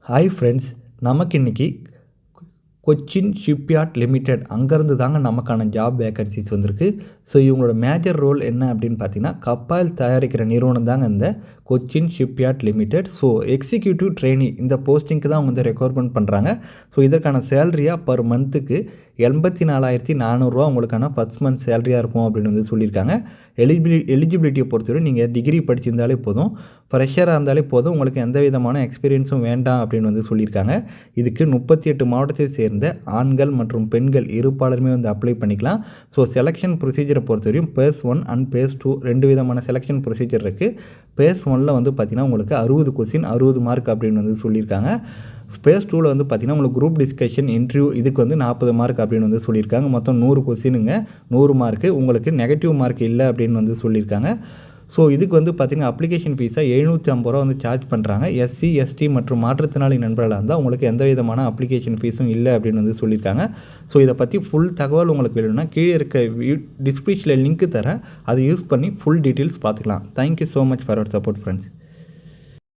Hi friends, நமக்கு இன்றைக்கி Cochin shipyard limited அங்கேருந்து தாங்க நமக்கான ஜாப் வேக்கன்சிஸ் வந்திருக்கு. ஸோ இவங்களோட மேஜர் ரோல் என்ன அப்படின்னு பார்த்தீங்கன்னா, கப்பல் தயாரிக்கிற நிறுவனம் தாங்க இந்த Cochin shipyard limited. So executive trainee இந்த போஸ்டிங்க்கு தான் அவங்க வந்து ரெக்ரூட்மெண்ட் பண்ணுறாங்க. ஸோ இதற்கான சேலரியாக பர் மந்த்துக்கு 84,400 உங்களுக்கான ஃபர்ஸ்ட் மந்த் சேலரியாக இருக்கும் அப்படின்னு வந்து சொல்லியிருக்காங்க. எலிஜிபிலிட்டியை பொறுத்தவரை நீங்கள் டிகிரி படிச்சிருந்தாலே போதும், ஃப்ரெஷராக இருந்தாலே போதும், உங்களுக்கு எந்த விதமான எக்ஸ்பீரியன்ஸும் வேண்டாம் அப்படின்னு வந்து சொல்லியிருக்காங்க. இதுக்கு 38 மாவட்டத்தை சேர்ந்த ஆண்கள் மற்றும் பெண்கள் இருப்பாளருமே வந்து அப்ளை பண்ணிக்கலாம். ஸோ செலெக்ஷன் ப்ரொசீஜரை பொறுத்தவரையும் பேஸ் 1 அண்ட் பேஸ் 2 2 விதமான செலெக்ஷன் ப்ரொசீஜர் இருக்குது. பேஸ் 1ல் வந்து பார்த்திங்கன்னா உங்களுக்கு 60 கொஸ்டின் 60 மார்க் அப்படின்னு வந்து சொல்லியிருக்காங்க. ஸ்பேஸ் 2ல் வந்து பார்த்திங்கன்னா உங்களுக்கு குரூப் டிஸ்கஷன் இன்டர்வியூ இதுக்கு வந்து 40 மார்க் அப்படின்னு வந்து சொல்லியிருக்காங்க. மொத்தம் 100 கொஸ்டினுங்க, 100 மார்க்கு. உங்களுக்கு நெகட்டிவ் மார்க் இல்லை அப்படின்னு வந்து சொல்லியிருக்காங்க. ஸோ இதுக்கு வந்து பார்த்திங்கன்னா அப்ளிகேஷன் ஃபீஸாக 750 வந்து சார்ஜ் பண்ணுறாங்க. எஸ்சி எஸ்டி மற்றும் மாற்றுத்திறனாளி நண்பர்களாக இருந்தால் உங்களுக்கு எந்த விதமான அப்ளிகேஷன் ஃபீஸும் இல்லை அப்படின்னு வந்து சொல்லியிருக்காங்க. ஸோ இதை பற்றி ஃபுல் தகவல் உங்களுக்கு வேணும்னா கீழே இருக்க டிஸ்கிரிப்ஷனில் லிங்க் தரேன், அதை யூஸ் பண்ணி ஃபுல் டீட்டெயில்ஸ் பார்த்துக்கலாம். Thank you so much for your support friends.